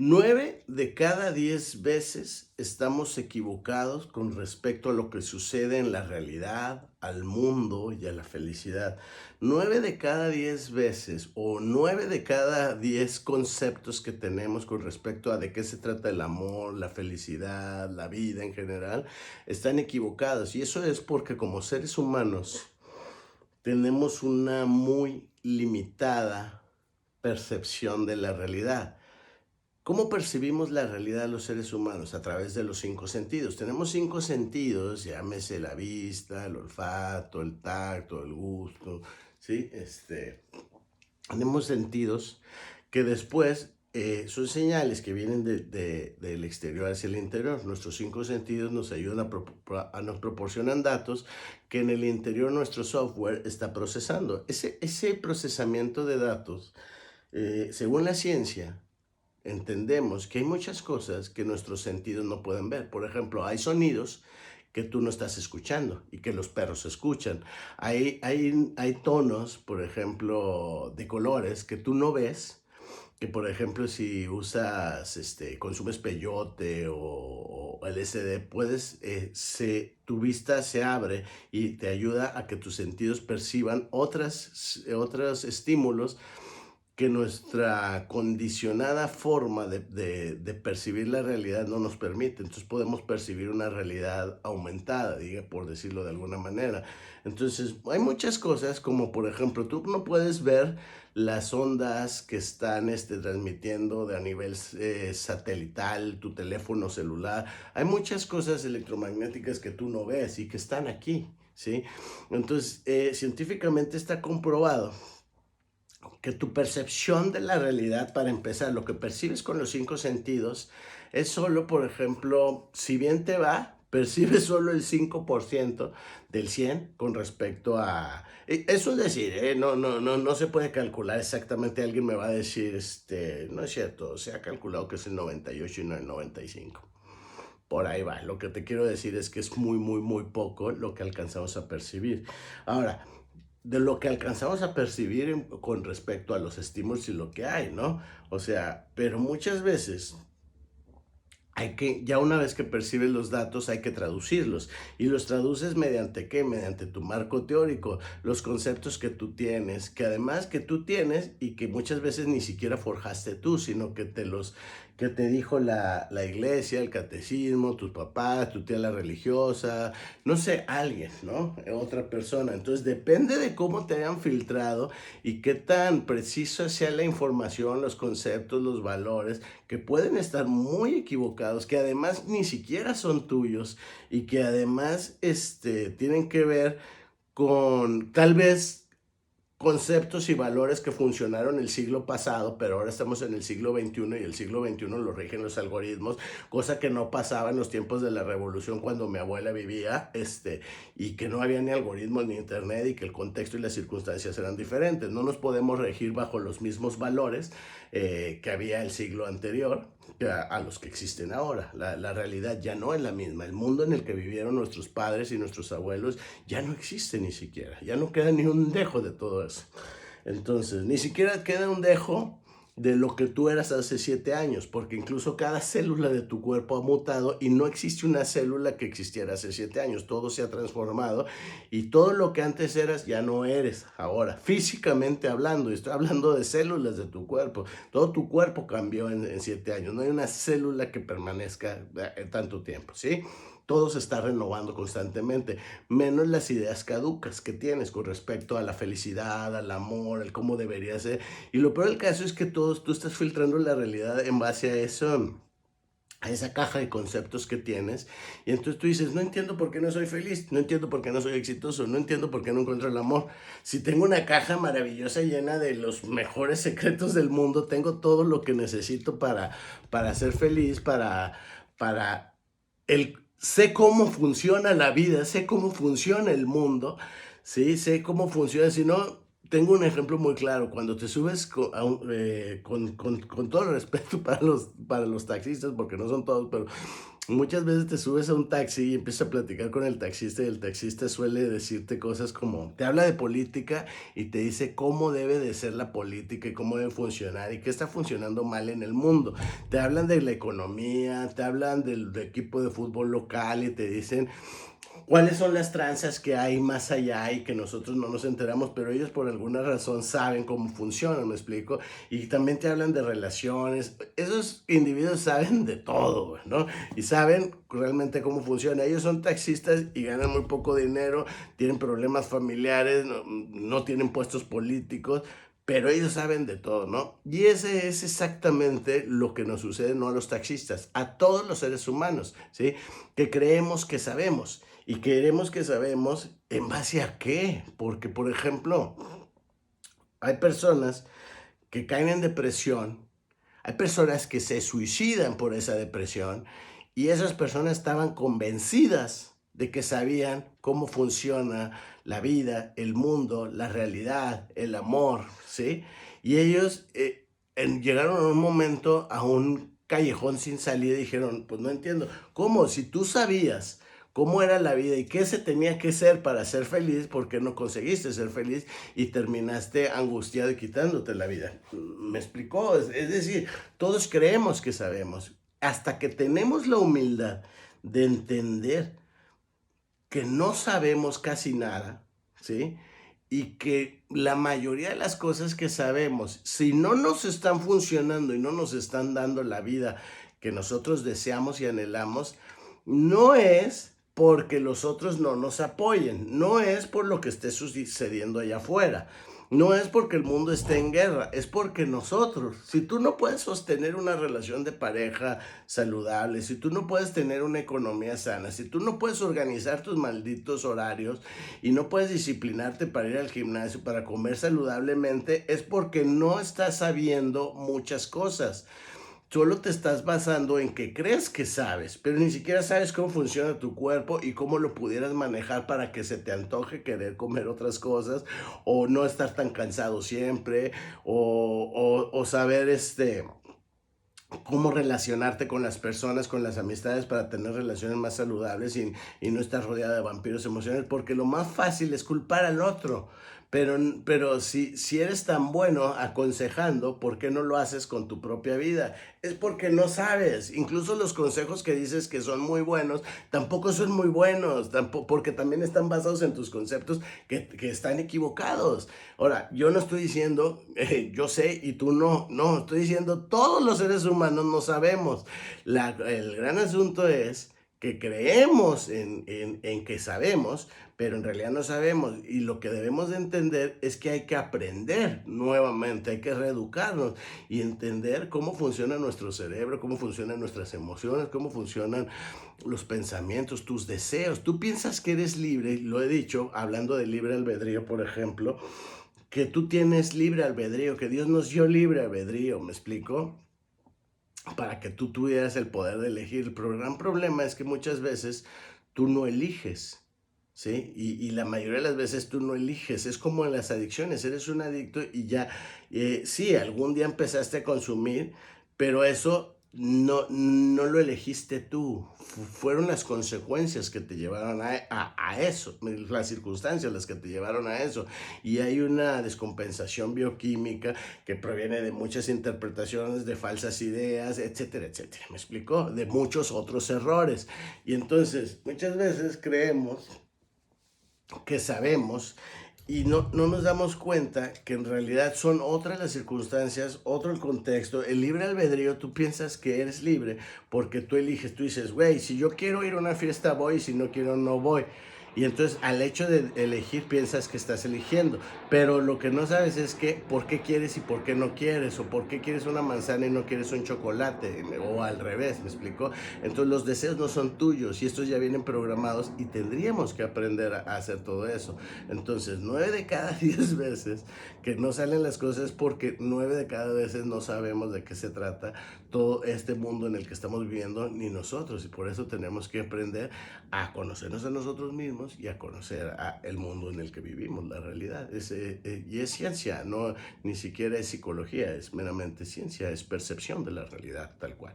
9 de cada 10 veces estamos equivocados con respecto a lo que sucede en la realidad, al mundo y a la felicidad. 9 de cada 10 veces o 9 de cada 10 conceptos que tenemos con respecto a de qué se trata el amor, la felicidad, la vida en general, están equivocados. Y eso es porque como seres humanos tenemos una muy limitada percepción de la realidad. ¿Cómo percibimos la realidad los seres humanos? A través de los 5 sentidos. Tenemos 5 sentidos, llámese la vista, el olfato, el tacto, el gusto, ¿sí? Tenemos sentidos que después son señales que vienen del exterior hacia el interior. Nuestros 5 sentidos nos ayudan nos proporcionan datos que en el interior nuestro software está procesando. Ese procesamiento de datos, según la ciencia, entendemos que hay muchas cosas que nuestros sentidos no pueden ver. Por ejemplo, hay sonidos que tú no estás escuchando y que los perros escuchan. Hay tonos, por ejemplo, de colores que tú no ves, que por ejemplo si usas, consumes peyote o LSD, tu vista se abre y te ayuda a que tus sentidos perciban otros estímulos que nuestra condicionada forma de percibir la realidad no nos permite. Entonces podemos percibir una realidad aumentada, diga, por decirlo de alguna manera. Entonces hay muchas cosas como por ejemplo, tú no puedes ver las ondas que están transmitiendo a nivel satelital, tu teléfono celular. Hay muchas cosas electromagnéticas que tú no ves y que están aquí, ¿sí? Entonces, científicamente está comprobado que tu percepción de la realidad, para empezar, lo que percibes con los 5 sentidos, es solo, por ejemplo, si bien te va, percibes solo el 5% del 100 con respecto a... Eso es decir, no se puede calcular exactamente. Alguien me va a decir, no es cierto, se ha calculado que es el 98 y no el 95. Por ahí va. Lo que te quiero decir es que es muy, muy, muy poco lo que alcanzamos a percibir. Ahora, de lo que alcanzamos a percibir con respecto a los estímulos y lo que hay, ¿no? O sea, pero muchas veces ya una vez que percibes los datos, hay que traducirlos. ¿Y los traduces mediante qué? Mediante tu marco teórico, los conceptos que tú tienes, que además que tú tienes y que muchas veces ni siquiera forjaste tú, sino que te dijo la iglesia, el catecismo, tus papás, tu tía la religiosa, no sé, alguien, ¿no? Otra persona. Entonces depende de cómo te hayan filtrado y qué tan precisa sea la información, los conceptos, los valores, que pueden estar muy equivocados, que además ni siquiera son tuyos y que además tienen que ver con tal vez conceptos y valores que funcionaron el siglo pasado, pero ahora estamos en el siglo XXI y el siglo XXI lo rigen los algoritmos, cosa que no pasaba en los tiempos de la revolución cuando mi abuela vivía, y que no había ni algoritmos ni internet y que el contexto y las circunstancias eran diferentes. No nos podemos regir bajo los mismos valores que había el siglo anterior a los que existen ahora. La realidad ya no es la misma. El mundo en el que vivieron nuestros padres y nuestros abuelos ya no existe ni siquiera. Ya no queda ni un dejo de todo eso. Entonces, ni siquiera queda un dejo de lo que tú eras hace 7 años, porque incluso cada célula de tu cuerpo ha mutado y no existe una célula que existiera hace 7 años. Todo se ha transformado y todo lo que antes eras ya no eres ahora, físicamente hablando. Estoy hablando de células de tu cuerpo. Todo tu cuerpo cambió en 7 años. No hay una célula que permanezca tanto tiempo, ¿sí? Todo se está renovando constantemente, menos las ideas caducas que tienes con respecto a la felicidad, al amor, al cómo debería ser. Y lo peor del caso es que tú estás filtrando la realidad en base a eso, a esa caja de conceptos que tienes, y entonces tú dices, no entiendo por qué no soy feliz, no entiendo por qué no soy exitoso, no entiendo por qué no encuentro el amor. Si tengo una caja maravillosa llena de los mejores secretos del mundo, tengo todo lo que necesito para ser feliz, para sé cómo funciona la vida, sé cómo funciona el mundo, ¿sí? Sé cómo funciona. Si no, tengo un ejemplo muy claro. Cuando te subes con todo el respeto para los taxistas, porque no son todos, pero Muchas veces te subes a un taxi y empiezas a platicar con el taxista y el taxista suele decirte cosas como, te habla de política y te dice cómo debe de ser la política y cómo debe funcionar y qué está funcionando mal en el mundo. Te hablan de la economía, te hablan del equipo de fútbol local y te dicen cuáles son las tranzas que hay más allá y que nosotros no nos enteramos, pero ellos por alguna razón saben cómo funcionan, ¿me explico? Y también te hablan de relaciones. Esos individuos saben de todo, ¿no? Y saben realmente cómo funciona. Ellos son taxistas y ganan muy poco dinero, tienen problemas familiares, no tienen puestos políticos, pero ellos saben de todo, ¿no? Y ese es exactamente lo que nos sucede no a los taxistas, a todos los seres humanos, ¿sí? Que creemos que sabemos. Y queremos que sabemos en base a qué. Porque, por ejemplo, hay personas que caen en depresión, hay personas que se suicidan por esa depresión y esas personas estaban convencidas de que sabían cómo funciona la vida, el mundo, la realidad, el amor, ¿sí? Y ellos llegaron a un momento a un callejón sin salida y dijeron, pues no entiendo, ¿cómo? Si tú sabías cómo era la vida y qué se tenía que ser para ser feliz, ¿por qué no conseguiste ser feliz y terminaste angustiado y quitándote la vida? ¿Me explicó? Es decir, todos creemos que sabemos, hasta que tenemos la humildad de entender que no sabemos casi nada, ¿sí? Y que la mayoría de las cosas que sabemos, si no nos están funcionando y no nos están dando la vida que nosotros deseamos y anhelamos, no es porque los otros no nos apoyen, no es por lo que esté sucediendo allá afuera, no es porque el mundo esté en guerra, es porque nosotros, si tú no puedes sostener una relación de pareja saludable, si tú no puedes tener una economía sana, si tú no puedes organizar tus malditos horarios y no puedes disciplinarte para ir al gimnasio, para comer saludablemente, es porque no estás sabiendo muchas cosas. Solo te estás basando en que crees que sabes, pero ni siquiera sabes cómo funciona tu cuerpo y cómo lo pudieras manejar para que se te antoje querer comer otras cosas o no estar tan cansado siempre o saber cómo relacionarte con las personas, con las amistades para tener relaciones más saludables y no estar rodeada de vampiros emocionales, porque lo más fácil es culpar al otro. Pero si eres tan bueno aconsejando, ¿por qué no lo haces con tu propia vida? Es porque no sabes. Incluso los consejos que dices que son muy buenos, tampoco son muy buenos, tampoco, porque también están basados en tus conceptos que están equivocados. Ahora, yo no estoy diciendo, yo sé y tú no, no, estoy diciendo todos los seres humanos no sabemos. El gran asunto es que creemos en que sabemos, pero en realidad no sabemos. Y lo que debemos de entender es que hay que aprender nuevamente, hay que reeducarnos y entender cómo funciona nuestro cerebro, cómo funcionan nuestras emociones, cómo funcionan los pensamientos, tus deseos. Tú piensas que eres libre, lo he dicho, hablando de libre albedrío, por ejemplo, que tú tienes libre albedrío, que Dios nos dio libre albedrío, ¿me explico? Para que tú tuvieras el poder de elegir. El gran problema es que muchas veces tú no eliges, ¿sí? Y la mayoría de las veces tú no eliges. Es como en las adicciones, eres un adicto y ya, sí, algún día empezaste a consumir, pero eso no lo elegiste tú. Fueron las consecuencias que te llevaron a eso, las circunstancias las que te llevaron a eso. Y hay una descompensación bioquímica que proviene de muchas interpretaciones, de falsas ideas, etcétera, etcétera. ¿Me explicó? De muchos otros errores. Y entonces, muchas veces creemos que sabemos y no nos damos cuenta que en realidad son otras las circunstancias, otro el contexto. El libre albedrío, tú piensas que eres libre porque tú eliges, tú dices, güey, si yo quiero ir a una fiesta voy, y si no quiero no voy. Y entonces al hecho de elegir piensas que estás eligiendo, pero lo que no sabes es que por qué quieres y por qué no quieres, o por qué quieres una manzana y no quieres un chocolate, o al revés, ¿me explico? Entonces los deseos no son tuyos y estos ya vienen programados y tendríamos que aprender a hacer todo eso. Entonces 9 de cada 10 veces que no salen las cosas porque 9 de cada veces no sabemos de qué se trata todo este mundo en el que estamos viviendo, ni nosotros, y por eso tenemos que aprender a conocernos a nosotros mismos y a conocer el mundo en el que vivimos, la realidad. Y es ciencia, no, ni siquiera es psicología, es meramente ciencia, es percepción de la realidad tal cual.